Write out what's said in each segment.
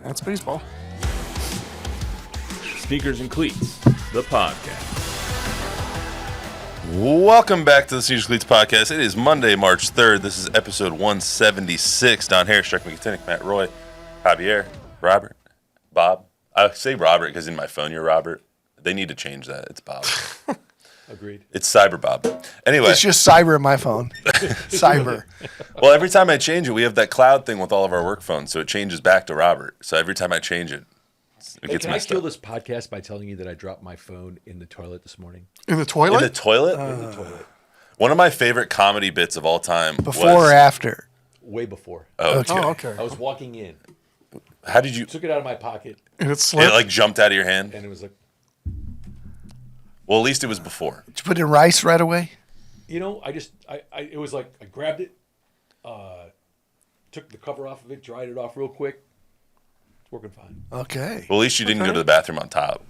That's baseball. Sneakers and Cleats, the podcast. Welcome back to the Sneakers and Cleats podcast. It is Monday, March 3rd. This is episode 176. Don Harris, Chuck Miketinac, Matt Roy, Javier, Robert, Bob. I say Robert because in my phone you're Robert. They need to change that. It's Bob. Agreed. It's Cyber Bob. Anyway. It's just cyber in my phone. Cyber. Well, every time I change it, we have that cloud thing with all of our work phones, so it changes back to Robert. So every time I change it, gets can I messed steal up. this podcast by telling you that I dropped my phone in the toilet this morning? In the toilet? In the toilet? In the toilet. One of my favorite comedy bits of all time. Before or after? Way before. Okay. Oh, okay. I was walking in, How did you? took it out of my pocket, And it It slipped? like jumped out of your hand? and it was like, Well, at least it was before. Did you put it in rice right away? it was like I grabbed it, took the cover off of it, dried it off real quick. It's working fine. Okay. Well, at least you didn't go to the bathroom on top.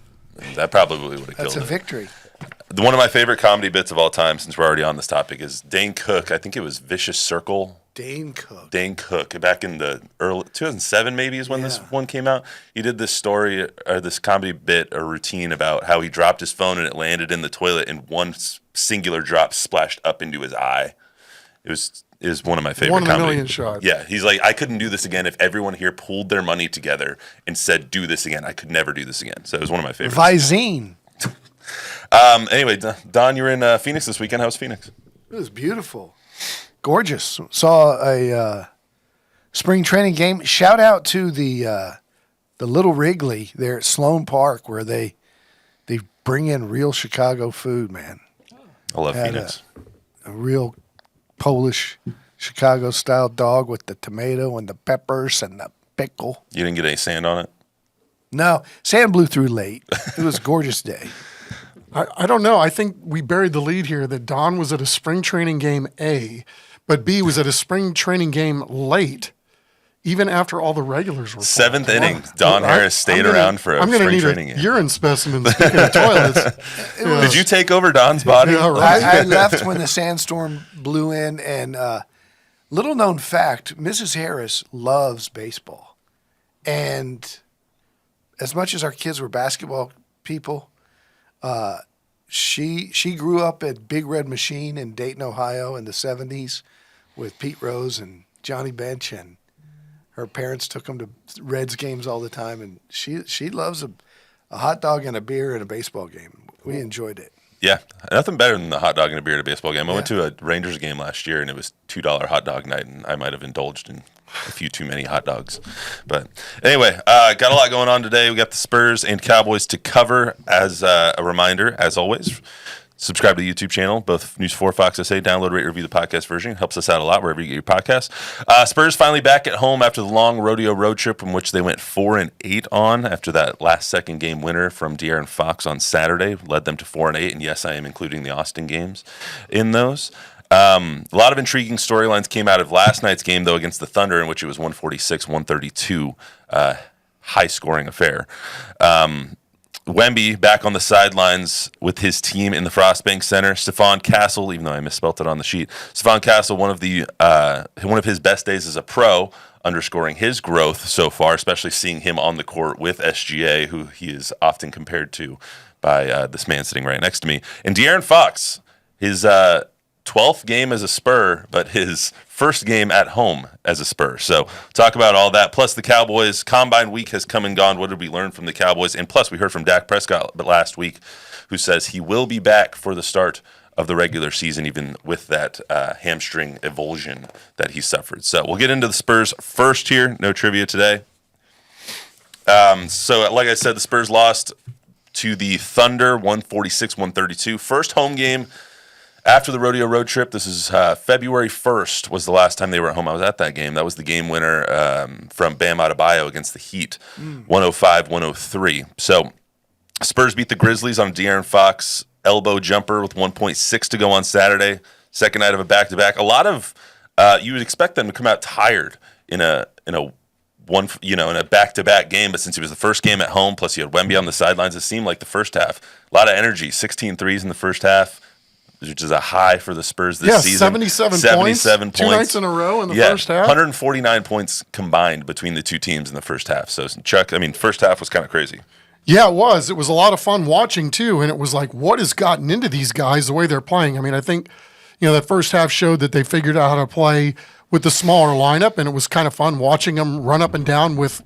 That probably would have killed That's a it. victory. One of my favorite comedy bits of all time, since we're already on this topic, is Dane Cook. I think it was Vicious Circle. Dane Cook. Dane Cook, back in the early 2007 maybe is when this one came out. He did this story or this comedy bit or routine about how he dropped his phone and it landed in the toilet and one singular drop splashed up into his eye. It was one of my favorite One in a comedy. million shots. Yeah, he's like, I couldn't do this again if everyone here pulled their money together and said, do this again. I could never do this again. So it was one of my favorites. Visine. Anyway, Don, you're in Phoenix this weekend. How's Phoenix? It was beautiful. Gorgeous. Saw a spring training game. Shout out to the Little Wrigley there at Sloan Park where they bring in real Chicago food, man. I love Had Phoenix. A real Polish Chicago style dog with the tomato and the peppers and the pickle. You didn't get any sand on it? No, sand blew through late. It was a gorgeous day. I don't know. I think we buried the lead here that Don was at a spring training game A, but B was at a spring training game late, even after all the regulars were. Seventh playing. inning, Don Harris stayed around for a I'm gonna spring need training a game. urine specimen. Speaking of toilets, Did you take over Don's body? Yeah, right. I left when the sandstorm blew in, and little known fact, Mrs. Harris loves baseball. And as much as our kids were basketball people, she grew up at Big Red Machine in Dayton, Ohio in the 70s with Pete Rose and Johnny Bench, and her parents took them to Reds games all the time, and she loves a hot dog and a beer and a baseball game. We enjoyed it. Yeah, nothing better than the hot dog and a beer at a baseball game. I went to a Rangers game last year, and it was $2 hot dog night, and I might have indulged in a few too many hot dogs. But anyway, got a lot going on today. We got the Spurs and Cowboys to cover. As a reminder, as always, subscribe to the YouTube channel, both News 4, Fox SA. Download, rate, review the podcast version. It helps us out a lot wherever you get your podcasts. Spurs finally back at home after the long rodeo road trip in which they went 4-8 on after that last second game winner from De'Aaron Fox on Saturday. Led them to 4-8, and yes, I am including the Austin games in those. A lot of intriguing storylines came out of last night's game, though, against the Thunder, in which it was 146-132, high-scoring affair. Wemby back on the sidelines with his team in the Frostbank Center. Stephon Castle, even though I misspelled it on the sheet, Stephon Castle, one of his best days as a pro, underscoring his growth so far, especially seeing him on the court with SGA, who he is often compared to by this man sitting right next to me. And De'Aaron Fox, his 12th game as a Spur, but his first game at home as a Spur. So talk about all that. Plus the Cowboys Combine week has come and gone. What did we learn from the Cowboys? And plus we heard from Dak Prescott last week, who says he will be back for the start of the regular season, even with that hamstring avulsion that he suffered. So we'll get into the Spurs first here. No trivia today. So like I said, the Spurs lost to the Thunder 146-132. First home game after the rodeo road trip. This is February 1st was the last time they were at home. I was at that game. That was the game winner from Bam Adebayo against the Heat, 105-103. So Spurs beat the Grizzlies on a De'Aaron Fox elbow jumper with 1.6 to go on Saturday. Second night of a back-to-back. A lot of you would expect them to come out tired in a back-to-back game, but since it was the first game at home, plus you had Wemby on the sidelines, it seemed like the first half, a lot of energy, 16 threes in the first half. which is a high for the Spurs this Yeah, season. 77 points. 2 nights in a row in the first half. 149 points combined between the two teams in the first half. So, Chuck, I mean, first half was kind of crazy. Yeah, it was. It was a lot of fun watching, too. And it was like, what has gotten into these guys the way they're playing? I mean, I think, that first half showed that they figured out how to play with the smaller lineup, and it was kind of fun watching them run up and down with,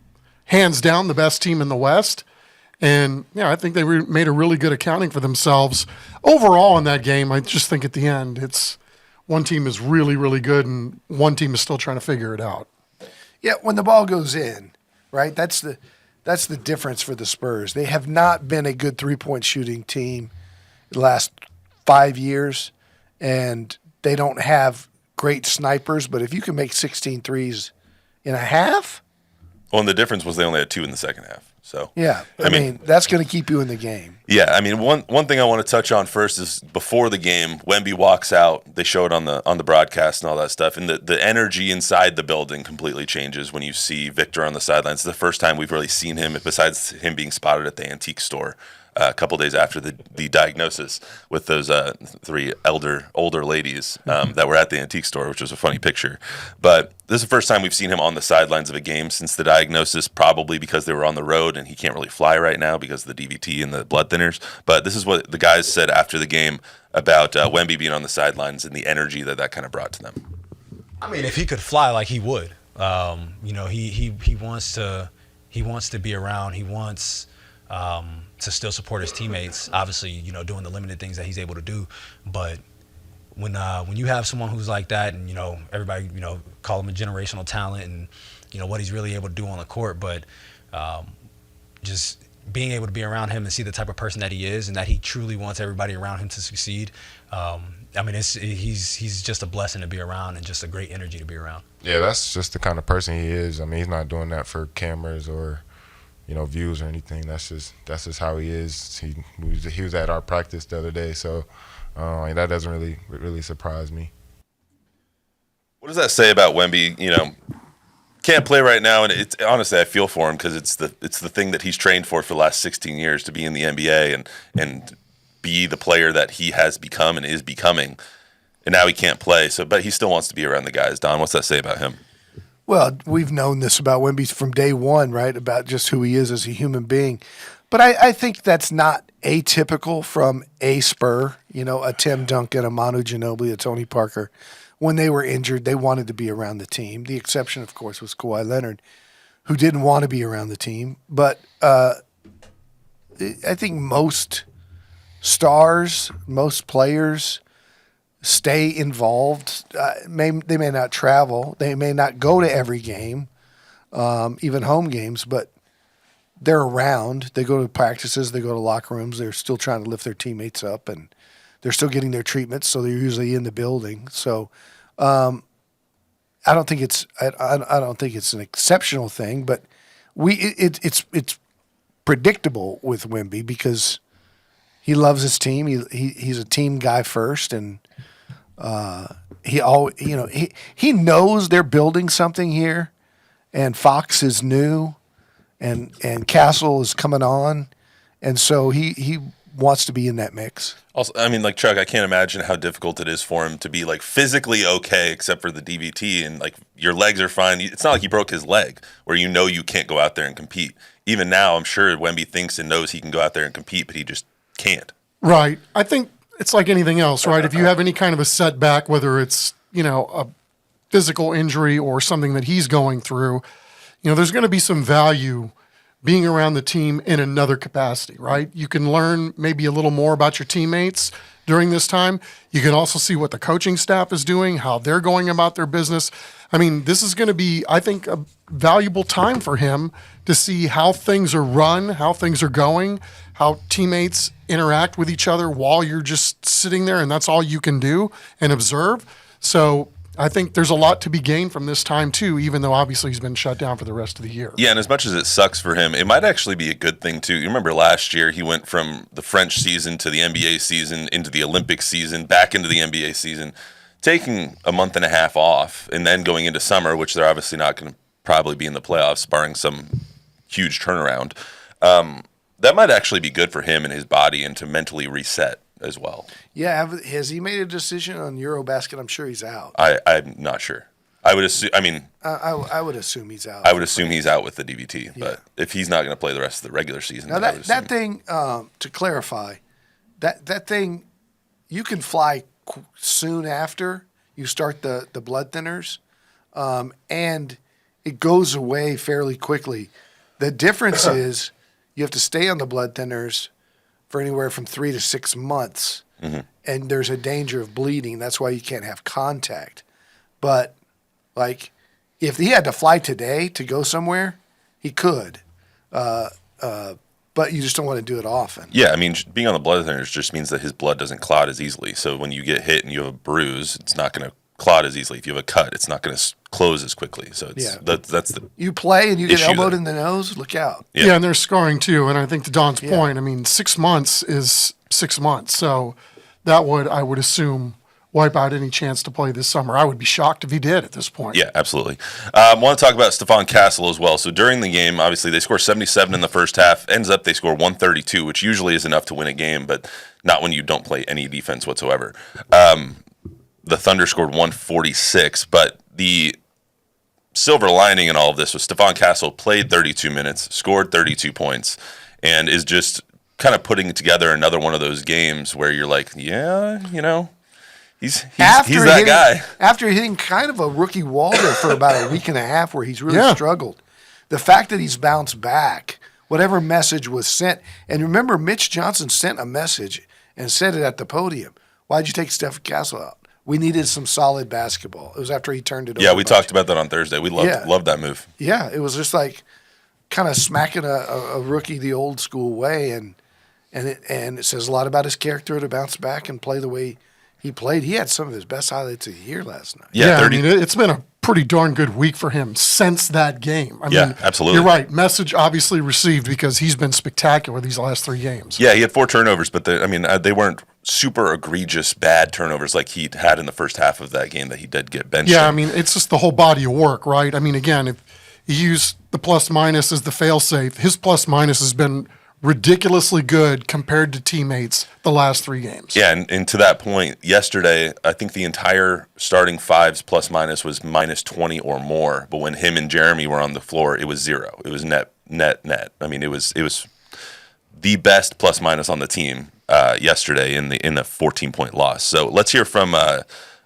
hands down, the best team in the West. And, I think they made a really good accounting for themselves. Overall in that game, I just think at the end, it's one team is really, really good, and one team is still trying to figure it out. Yeah, when the ball goes in, right, that's the difference for the Spurs. They have not been a good three-point shooting team the last 5 years, and they don't have great snipers. But if you can make 16 threes in a half. Well, and the difference was they only had 2 in the second half. So yeah, I mean that's going to keep you in the game. Yeah, I mean one thing I want to touch on first is before the game, Wemby walks out. They show it on the broadcast and all that stuff, and the energy inside the building completely changes when you see Victor on the sidelines. It's the first time we've really seen him, besides him being spotted at the antique store a couple days after the diagnosis with those 3 older ladies that were at the antique store, which was a funny picture. But this is the first time we've seen him on the sidelines of a game since the diagnosis, probably because they were on the road and he can't really fly right now because of the DVT and the blood thinners. But this is what the guys said after the game about Wemby being on the sidelines and the energy that kind of brought to them. I mean, if he could fly, like he would. He wants to be around. He wants to still support his teammates, obviously, doing the limited things that he's able to do. But when you have someone who's like that, and everybody call him a generational talent, and what he's really able to do on the court, but just being able to be around him and see the type of person that he is, and that he truly wants everybody around him to succeed. I mean, he's just a blessing to be around, and just a great energy to be around. Yeah, that's just the kind of person he is. I mean, he's not doing that for cameras or views or anything. That's just how he is. He was at our practice the other day, so that doesn't really surprise me. What does that say about Wemby? Can't play right now, and it's honestly I feel for him because it's the thing that he's trained for the last 16 years to be in the NBA and be the player that he has become and is becoming, and now he can't play. So, but he still wants to be around the guys. Don, what's that say about him? Well, we've known this about Wemby from day one, right, about just who he is as a human being. But I think that's not atypical from a Spur, a Tim Duncan, a Manu Ginobili, a Tony Parker. When they were injured, they wanted to be around the team. The exception, of course, was Kawhi Leonard, who didn't want to be around the team. But I think most stars, most players stay involved. They may not travel. They may not go to every game, even home games, but they're around. They go to practices. They go to locker rooms. They're still trying to lift their teammates up, and they're still getting their treatments, so they're usually in the building. So I don't think it's an exceptional thing, but it's predictable with Wemby because he loves his team. He's a team guy first, and he knows they're building something here, and Fox is new, and Castle is coming on, and so he wants to be in that mix. Also, I mean, like Chuck, I can't imagine how difficult it is for him to be like physically okay, except for the DVT, and like your legs are fine. It's not like he broke his leg, where you can't go out there and compete. Even now, I'm sure Wemby thinks and knows he can go out there and compete, but he just can't. Right. I think it's like anything else, right? If you have any kind of a setback, whether it's, a physical injury or something that he's going through, there's going to be some value being around the team in another capacity, right? You can learn maybe a little more about your teammates during this time. You can also see what the coaching staff is doing, how they're going about their business. I mean, this is going to be, I think, a valuable time for him to see how things are run, how things are going, how teammates interact with each other while you're just sitting there and that's all you can do and observe. So I think there's a lot to be gained from this time too, even though obviously he's been shut down for the rest of the year. Yeah, and as much as it sucks for him, it might actually be a good thing too. You remember last year he went from the French season to the NBA season, into the Olympic season, back into the NBA season, taking a month and a half off and then going into summer, which they're obviously not going to probably be in the playoffs, barring some huge turnaround. That might actually be good for him and his body and to mentally reset. as well. Yeah, has he made a decision on Eurobasket? I'm sure he's out. I'm not sure. I would assume. I mean, I would assume he's out. I would assume he's out with the DVT. But if he's not going to play the rest of the regular season, Now then I would that assume- thing, to clarify, that thing, you can fly soon after you start the blood thinners, and it goes away fairly quickly. The difference is you have to stay on the blood thinners for anywhere from 3 to 6 months, and there's a danger of bleeding. That's why you can't have contact. But like, if he had to fly today to go somewhere, he could. But you just don't want to do it often. Yeah, I mean, being on the blood thinners just means that his blood doesn't clot as easily. So when you get hit and you have a bruise, it's not going to clot as easily. If you have a cut, it's not going to close as quickly. So it's, that's the You play and you get issue elbowed there. in the nose, look out. Yeah. And there's scarring too. And I think to Don's point, I mean, 6 months is 6 months. So that would, I would assume, wipe out any chance to play this summer. I would be shocked if he did at this point. Yeah, absolutely. I want to talk about Stephon Castle as well. So during the game, obviously, they score 77 in the first half. Ends up they score 132, which usually is enough to win a game, but not when you don't play any defense whatsoever. The Thunder scored 146, but the silver lining in all of this was Stephon Castle played 32 minutes, scored 32 points, and is just kind of putting together another one of those games where you're like, yeah, you know, he's that guy. After hitting kind of a rookie wall there for about a week and a half where he's really struggled, the fact that he's bounced back, whatever message was sent, and remember Mitch Johnson sent a message and said it at the podium. Why'd you take Stephon Castle out? We needed some solid basketball. It was after he turned it over. Yeah, we talked about that on Thursday. We loved that move. Yeah, it was just like kind of smacking a rookie the old school way, and it says a lot about his character to bounce back and play the way he played. He had some of his best highlights of the year last night. Yeah, 30. I mean, it's been a pretty darn good week for him since that game. I mean, absolutely. You're right. Message obviously received because he's been spectacular these last 3 games. Yeah, he had 4 turnovers, but they weren't super egregious bad turnovers like he had in the first half of that game that he did get benched. Yeah, in. I mean, it's just the whole body of work, right? I mean, again, if you use the plus minus as the fail safe, his plus minus has been ridiculously good compared to teammates the last 3 games. Yeah, and to that point, yesterday, I think the entire starting fives plus minus was minus 20 or more. But when him and Jeremy were on the floor, it was 0. It was net. I mean, it was the best plus minus on the team yesterday in the 14-point loss. So let's hear from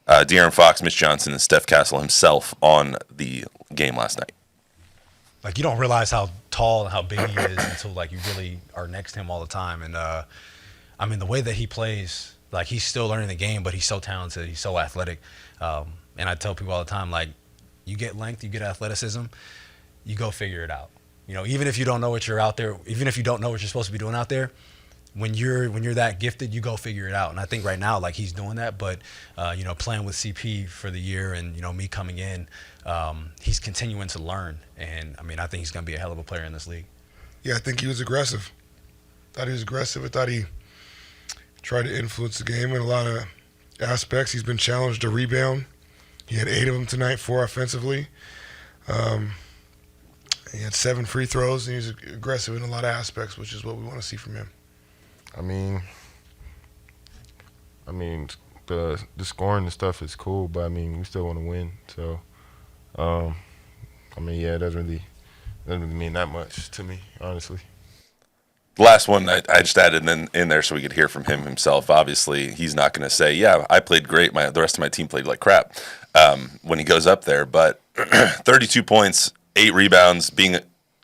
De'Aaron Fox, Mitch Johnson, and Steph Castle himself on the game last night. Like, you don't realize how tall and how big he is until, like, you really are next to him all the time. And, I mean, the way that he plays, like, he's still learning the game, but he's so talented. He's so athletic. And I tell people all the time, like, you get length, you get athleticism, you go figure it out. You know, even if you don't know what you're out there, even if you don't know what you're supposed to be doing out there, when you're that gifted, you go figure it out. And I think right now, like, he's doing that. But, you know, playing with CP for the year and, you know, me coming in, he's continuing to learn. And, I mean, I think he's going to be a hell of a player in this league. Yeah, I think he was aggressive. Thought he was aggressive. I thought he tried to influence the game in a lot of aspects. He's been challenged to rebound. He had 8 of them tonight, 4 offensively. He had 7 free throws, and he was aggressive in a lot of aspects, which is what we want to see from him. I mean, the scoring and stuff is cool, but I mean, we still want to win. So, I mean, yeah, it doesn't really mean that much to me, honestly. The last one I just added in there so we could hear from him himself. Obviously, he's not going to say, yeah, I played great. The rest of my team played like crap when he goes up there. But 32 points, 8 rebounds, being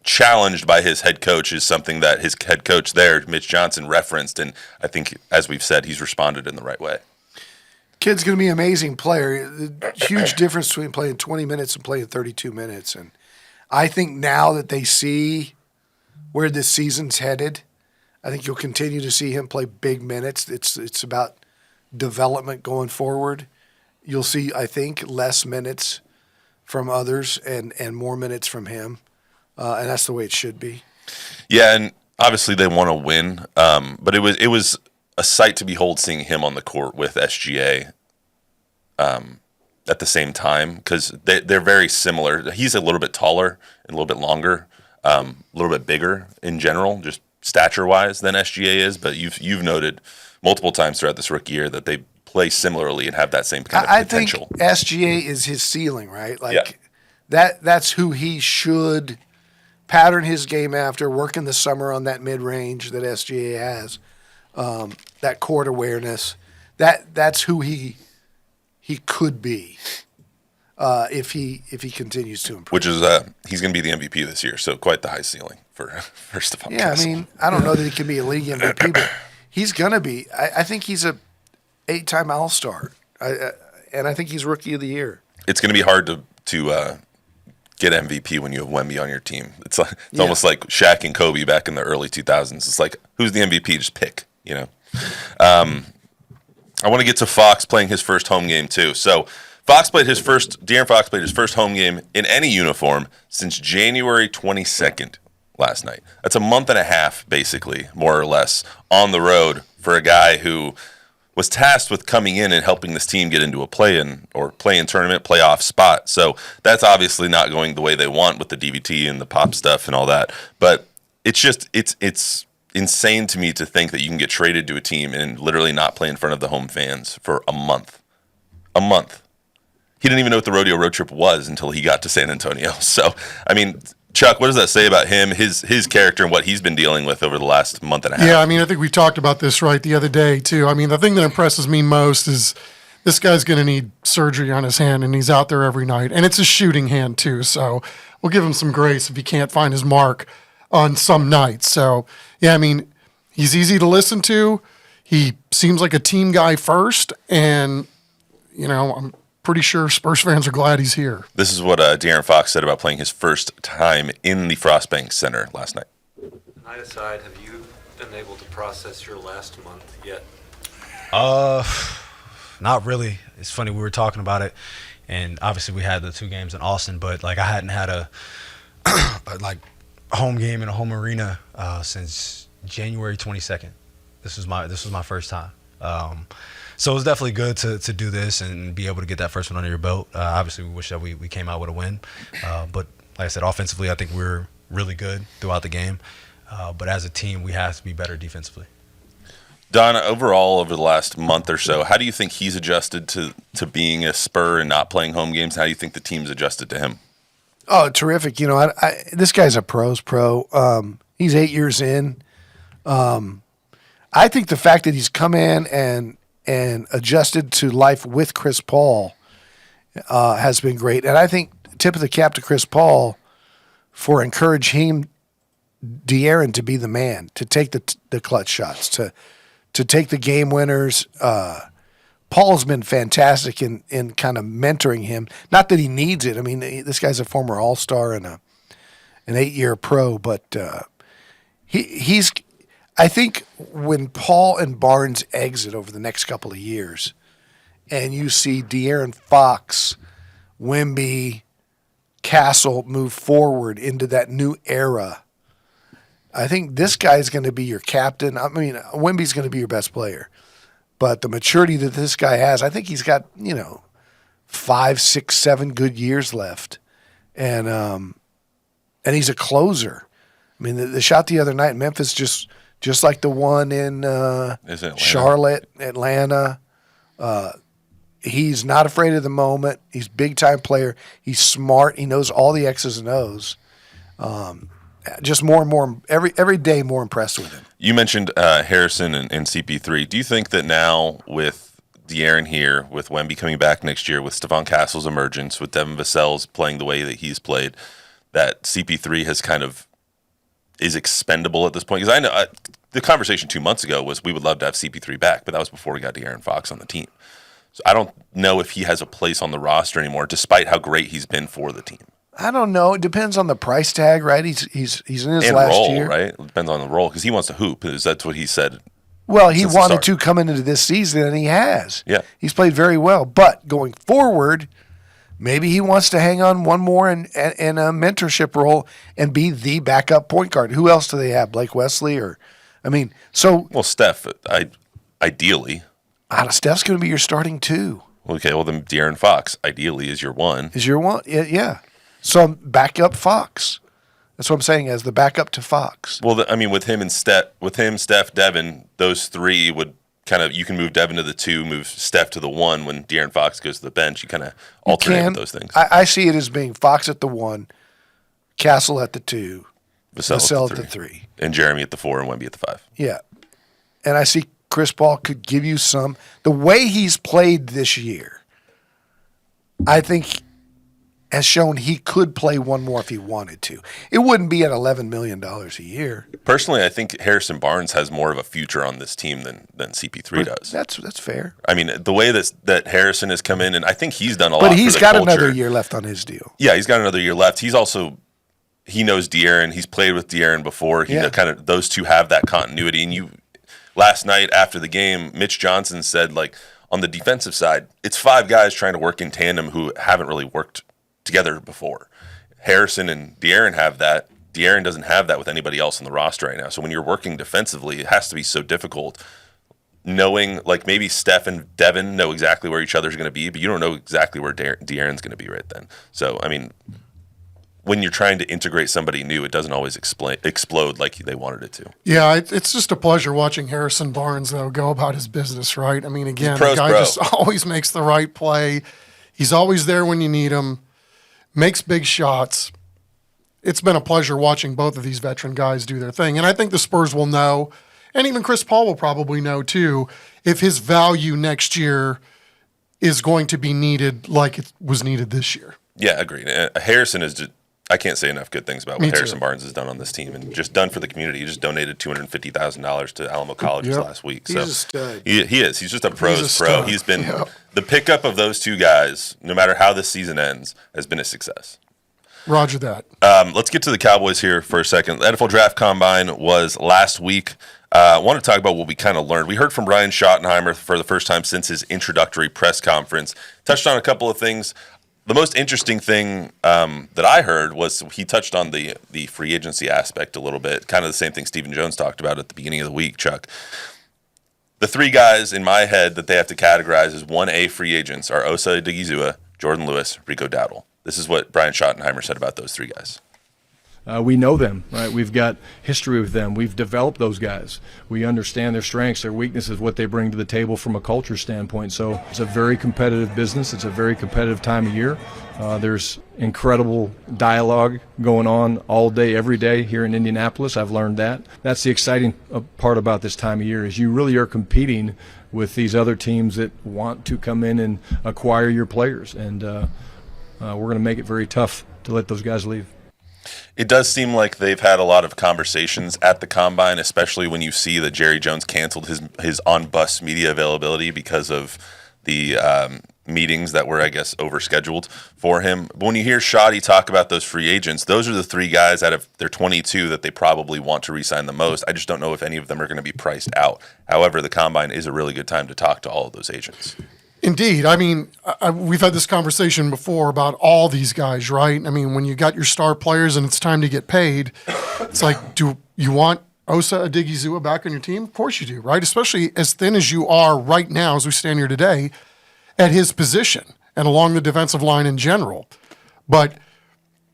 challenged by his head coach is something that his head coach there, Mitch Johnson, referenced. And I think, as we've said, he's responded in the right way. Kid's going to be an amazing player. The huge difference between playing 20 minutes and playing 32 minutes. And I think now that they see where this season's headed, I think you'll continue to see him play big minutes. It's about development going forward. You'll see, I think, less minutes from others and more minutes from him. And that's the way it should be. Yeah, and obviously they want to win, but it was a sight to behold seeing him on the court with SGA at the same time because they're very similar. He's a little bit taller and a little bit longer, a little bit bigger in general, just stature-wise than SGA is, but you've noted multiple times throughout this rookie year that they play similarly and have that same kind of potential. I think SGA is his ceiling, right? Like Yeah. that's who he should pattern his game after, work in the summer on that mid-range that SGA has, that court awareness. That's who he could be if he continues to improve. Which is he's going to be the MVP this year, so quite the high ceiling for Stephon Yeah, Castle. I mean, I don't know that he can be a league MVP, but he's going to be. I think he's a 8-time All-Star, and I think he's Rookie of the Year. It's going to be hard to get MVP when you have Wemby on your team. It's almost like Shaq and Kobe back in the early 2000s. It's like, who's the MVP? Just pick, you know. I want to get to Fox playing his first home game too. So De'Aaron Fox played his first home game in any uniform since January 22nd last night. That's a month and a half, basically, more or less, on the road for a guy who was tasked with coming in and helping this team get into a play-in tournament, playoff spot. So that's obviously not going the way they want with the DVT and the pop stuff and all that. But it's just it's insane to me to think that you can get traded to a team and literally not play in front of the home fans for a month. A month. He didn't even know what the rodeo road trip was until he got to San Antonio. So, I mean, Chuck, what does that say about him, his character, and what he's been dealing with over the last month and a half? Yeah, I mean, I think we talked about this the other day too. I mean, the thing that impresses me most is this guy's going to need surgery on his hand, and he's out there every night, and it's a shooting hand too. So we'll give him some grace if he can't find his mark on some nights. So yeah, I mean, he's easy to listen to. He seems like a team guy first, and I'm pretty sure Spurs fans are glad he's here. This is what De'Aaron Fox said about playing his first time in the Frostbank Center last night. Night aside, have you been able to process your last month yet? Not really. It's funny, we were talking about it, and obviously we had the 2 games in Austin, but like I hadn't had a home game in a home arena since January 22nd. This was my first time. So it was definitely good to do this and be able to get that first one under your belt. Obviously, we wish that we came out with a win. But like I said, offensively, I think we were really good throughout the game. But as a team, we have to be better defensively. Don, overall, over the last month or so, how do you think he's adjusted to being a Spur and not playing home games? How do you think the team's adjusted to him? Oh, terrific. This guy's a pro's pro. He's 8 years in. I think the fact that he's come in and adjusted to life with Chris Paul has been great. And I think tip of the cap to Chris Paul for encouraging De'Aaron to be the man, to take the clutch shots, to take the game winners. Paul's been fantastic in kind of mentoring him. Not that he needs it. I mean, this guy's a former All-Star and an 8-year pro, but he's – I think when Paul and Barnes exit over the next couple of years and you see De'Aaron Fox, Wemby, Castle move forward into that new era, I think this guy's going to be your captain. I mean, Wemby's going to be your best player. But the maturity that this guy has, I think he's got, 5, 6, 7 good years left. And he's a closer. I mean, the shot the other night in Memphis just like the one in Charlotte, Atlanta. He's not afraid of the moment. He's a big-time player. He's smart. He knows all the X's and O's. Just more and more, every day more impressed with him. You mentioned Harrison and CP3. Do you think that now with De'Aaron here, with Wemby coming back next year, with Stephon Castle's emergence, with Devin Vassell's playing the way that he's played, that CP3 has kind of is expendable at this point? Because I know the conversation 2 months ago was we would love to have CP3 back, but that was before we got De'Aaron Fox on the team. So I don't know if he has a place on the roster anymore, despite how great he's been for the team. I don't know. It depends on the price tag, right? He's in his and last role, year, right? It depends on the role because he wants to hoop. That's what he said. Well, he wanted to come into this season, and he has. Yeah, he's played very well. But going forward, maybe he wants to hang on one more in a mentorship role and be the backup point guard. Who else do they have? Blake Wesley, well, Steph. Ideally, Steph's going to be your starting 2. Okay, well then De'Aaron Fox ideally is your 1. Yeah. So back up Fox. That's what I'm saying, as the backup to Fox. Well, I mean, with him, Steph, Devin, those three would kind of, you can move Devin to the 2, move Steph to the 1. When De'Aaron Fox goes to the bench, you kind of alternate with those things. I see it as being Fox at the 1, Castle at the 2, Vassell at the 3. And Jeremy at the 4 and Wemby at the 5. Yeah. And I see Chris Paul could give you some. The way he's played this year, I think has shown he could play one more if he wanted to. It wouldn't be at $11 million a year. Personally, I think Harrison Barnes has more of a future on this team than CP3 does. That's fair. I mean, the way that Harrison has come in, and I think he's done a lot. But he's for the got culture. another year left on his deal. Yeah, he's got another year left. He knows De'Aaron. He's played with De'Aaron before. Kind of those two have that continuity. And last night after the game, Mitch Johnson said, like, on the defensive side, it's 5 guys trying to work in tandem who haven't really worked together before. Harrison and De'Aaron have that. De'Aaron doesn't have that with anybody else on the roster right now. So when you're working defensively, it has to be so difficult knowing, like, maybe Steph and Devin know exactly where each other's going to be, but you don't know exactly where De'Aaron's going to be right then. So, I mean, when you're trying to integrate somebody new, it doesn't always explode like they wanted it to. Yeah, it's just a pleasure watching Harrison Barnes, though, go about his business, right? I mean, again, the guy just always makes the right play. He's always there when you need him, makes big shots. It's been a pleasure watching both of these veteran guys do their thing. And I think the Spurs will know, and even Chris Paul will probably know too, if his value next year is going to be needed like it was needed this year. Yeah, agreed. Harrison is just, I can't say enough good things about Me what too. Harrison Barnes has done on this team and just done for the community. He just donated $250,000 to Alamo College last week. He's so a stud. He is. He's just a pro's He's a pro. stud. He's been the pickup of those two guys, no matter how this season ends, has been a success. Roger that. Let's get to the Cowboys here for a second. The NFL Draft Combine was last week. I want to talk about what we kind of learned. We heard from Brian Schottenheimer for the first time since his introductory press conference. Touched on a couple of things. The most interesting thing that I heard was he touched on the free agency aspect a little bit, kind of the same thing Stephen Jones talked about at the beginning of the week, Chuck. The 3 guys in my head that they have to categorize as 1A free agents are Osa Odigizua, Jordan Lewis, Rico Dowdle. This is what Brian Schottenheimer said about those 3 guys. We know them, right? We've got history with them. We've developed those guys. We understand their strengths, their weaknesses, what they bring to the table from a culture standpoint. So it's a very competitive business. It's a very competitive time of year. There's incredible dialogue going on all day, every day here in Indianapolis. I've learned that. That's the exciting part about this time of year is you really are competing with these other teams that want to come in and acquire your players. And we're going to make it very tough to let those guys leave. It does seem like they've had a lot of conversations at the Combine, especially when you see that Jerry Jones canceled his on-bus media availability because of the meetings that were, I guess, overscheduled for him. But when you hear Shoddy talk about those free agents, those are the 3 guys out of their 22 that they probably want to re-sign the most. I just don't know if any of them are going to be priced out. However, the Combine is a really good time to talk to all of those agents. Indeed. I mean, we've had this conversation before about all these guys, right? I mean, when you got your star players and it's time to get paid, it's like, do you want Osa Odigizua back on your team? Of course you do, right? Especially as thin as you are right now as we stand here today at his position and along the defensive line in general. But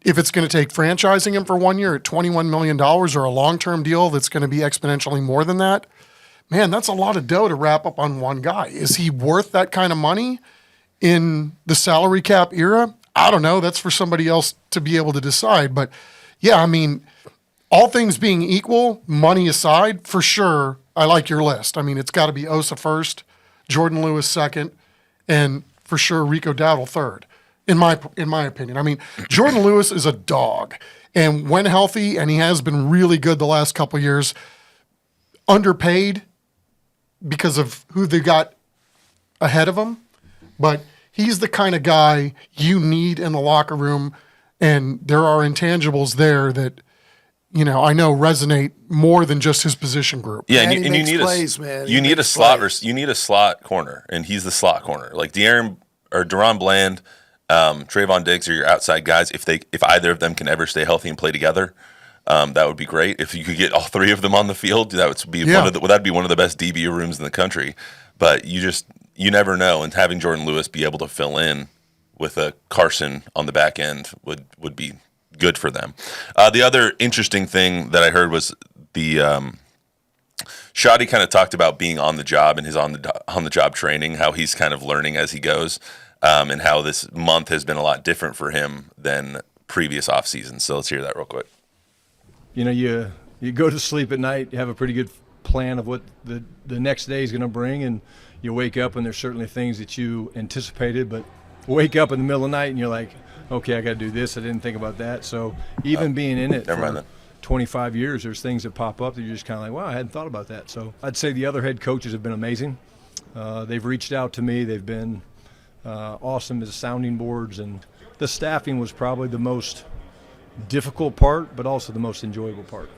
if it's going to take franchising him for 1 year at $21 million or a long-term deal that's going to be exponentially more than that, man, that's a lot of dough to wrap up on one guy. Is he worth that kind of money in the salary cap era? I don't know. That's for somebody else to be able to decide. But, yeah, I mean, all things being equal, money aside, for sure, I like your list. I mean, it's got to be Osa first, Jordan Lewis second, and for sure Rico Dowdle third, in my opinion. I mean, Jordan Lewis is a dog. And when healthy, and he has been really good the last couple of years, underpaid because of who they got ahead of him, but he's the kind of guy you need in the locker room, and there are intangibles there that, you know, I know resonate more than just his position group. Yeah, Man, and he you makes need plays, man. He you need a makes slot plays. you need a slot corner, and he's the slot corner. Like De'Aaron or Deron Bland, Trayvon Diggs are your outside guys. If either of them can ever stay healthy and play together, that would be great. If you could get all 3 of them on the field, that would be that'd be one of the best DB rooms in the country. But you never know, and having Jordan Lewis be able to fill in with a Carson on the back end would be good for them. The other interesting thing that I heard was the Shoddy kind of talked about being on the job and his on the job training, how he's kind of learning as he goes, and how this month has been a lot different for him than previous off seasons. So let's hear that real quick. You know, you go to sleep at night, you have a pretty good plan of what the next day is going to bring, and you wake up and there's certainly things that you anticipated, but wake up in the middle of the night and you're like, okay, I got to do this. I didn't think about that. So even being in it for 25 years, there's things that pop up that you're just kind of like, wow, I hadn't thought about that. So I'd say the other head coaches have been amazing. They've reached out to me. They've been awesome as sounding boards, and the staffing was probably the most difficult part, but also the most enjoyable part.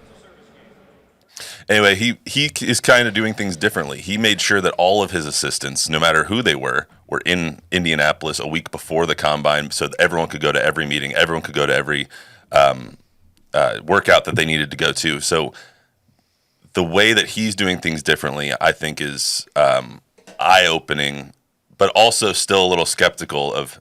Anyway, he is kind of doing things differently. He made sure that all of his assistants, no matter who they were in Indianapolis a week before the combine, so that everyone could go to every meeting, everyone could go to every workout that they needed to go to. So the way that he's doing things differently, I think, is eye-opening, but also still a little skeptical of,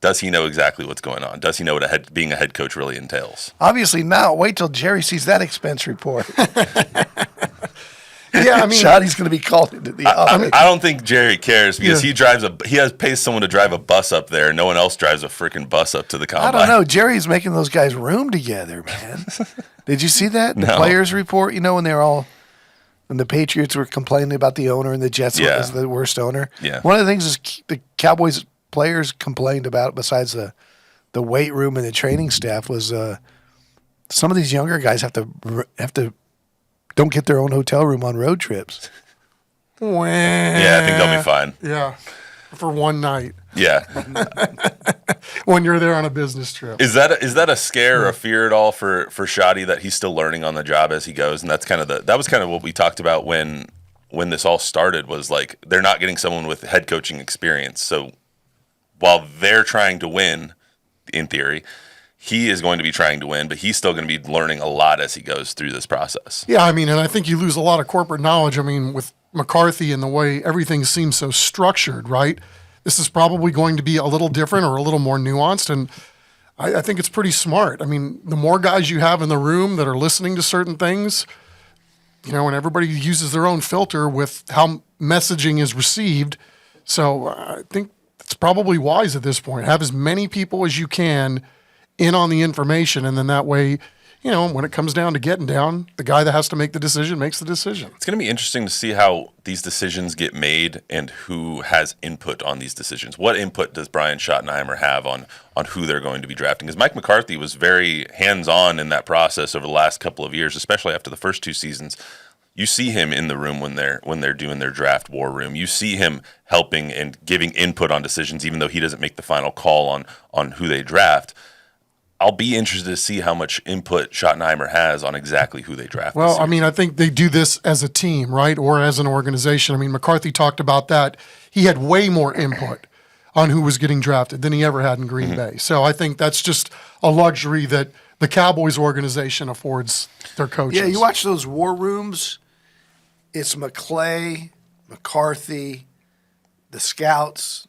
does he know exactly what's going on? Does he know what being a head coach really entails? Obviously not. Wait till Jerry sees that expense report. Yeah, I mean, Shoddy's going to be called into the office. I don't think Jerry cares because he pays someone to drive a bus up there. No one else drives a freaking bus up to the combine. I don't know. Jerry's making those guys room together, man. Did you see that? The players report, you know, when the Patriots were complaining about the owner and the Jets was the worst owner. Yeah. One of the things is the Cowboys players complained about, besides the weight room and the training staff, was some of these younger guys have to don't get their own hotel room on road trips. Yeah, I think they'll be fine. Yeah, for one night. Yeah. When you're there on a business trip. Is that a scare or a fear at all for Shoddy, that he's still learning on the job as he goes? And that's that was kind of what we talked about when this all started, was like, they're not getting someone with head coaching experience. So while they're trying to win, in theory, he is going to be trying to win, but he's still going to be learning a lot as he goes through this process. Yeah, I mean, and I think you lose a lot of corporate knowledge. I mean, with McCarthy and the way everything seems so structured, right? This is probably going to be a little different or a little more nuanced, and I think it's pretty smart. I mean, the more guys you have in the room that are listening to certain things, you know, and everybody uses their own filter with how messaging is received. So I think it's probably wise at this point. Have as many people as you can in on the information, and then that way, you know, when it comes down to getting down, the guy that has to make the decision makes the decision. It's going to be interesting to see how these decisions get made and who has input on these decisions. What input does Brian Schottenheimer have on who they're going to be drafting? Because Mike McCarthy was very hands-on in that process over the last couple of years, especially after the first two seasons. You see him in the room when they're doing their draft war room. You see him helping and giving input on decisions, even though he doesn't make the final call on who they draft. I'll be interested to see how much input Schottenheimer has on exactly who they draft. Well, I mean, I think they do this as a team, right, or as an organization. I mean, McCarthy talked about that. He had way more input on who was getting drafted than he ever had in Green Bay. So I think that's just a luxury that the Cowboys organization affords their coaches. Yeah, you watch those war rooms, it's McClay, McCarthy, the scouts.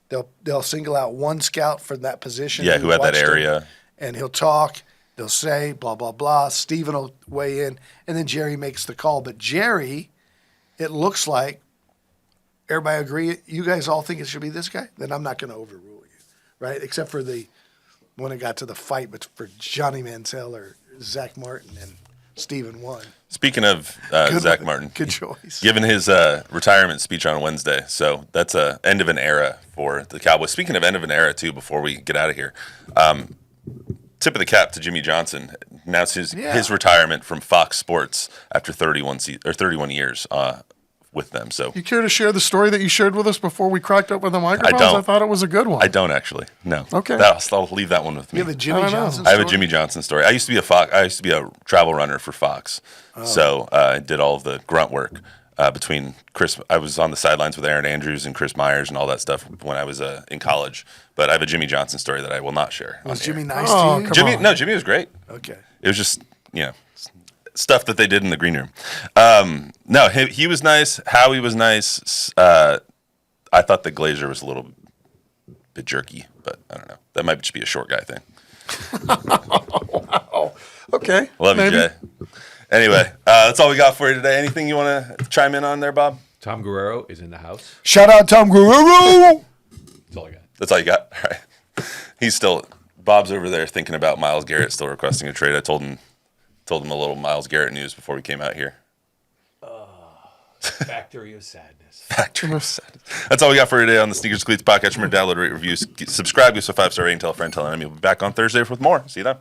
They'll single out one scout for that position. Yeah, who had that area. And he'll talk. They'll say, blah, blah, blah. Steven will weigh in, and then Jerry makes the call. But Jerry, it looks like, everybody agree, you guys all think it should be this guy? Then I'm not going to overrule you, right? Except for when it got to the fight, but for Johnny Manziel or Zach Martin, and Steven won. Speaking of Zach Martin, good choice. Given his retirement speech on Wednesday, so that's a end of an era for the Cowboys. Speaking of end of an era, too, before we get out of here, tip of the cap to Jimmy Johnson. Announced his retirement from Fox Sports after 31 years with them. So, you care to share the story that you shared with us before we cracked open the microphones? I thought it was a good one. I don't actually. No. Okay. I'll leave that one with me. You have a Jimmy Johnson story? I have a Jimmy Johnson story. I used to be a travel runner for Fox. So I did all of the grunt work between Chris. I was on the sidelines with Aaron Andrews and Chris Myers and all that stuff when I was in college. But I have a Jimmy Johnson story that I will not share. Was Jimmy nice to you? Jimmy was great. Okay. It was just, stuff that they did in the green room. No, he was nice. Howie was nice. I thought the Glazer was a little bit jerky, but I don't know. That might just be a short guy thing. Wow. Okay. Love maybe. you, Jay. Anyway, that's all we got for you today. Anything you want to chime in on there, Bob? Tom Guerrero is in the house. Shout out Tom Guerrero. That's all I got. That's all you got? All right. Bob's over there thinking about Myles Garrett still requesting a trade. I told him a little Myles Garrett news before we came out here. Factory of sadness. That's all we got for today on the Sneakers and Cleats podcast. Remember, download, rate, reviews, subscribe, give us a 5-star rating, tell a friend, tell an enemy. We'll be back on Thursday with more. See you then.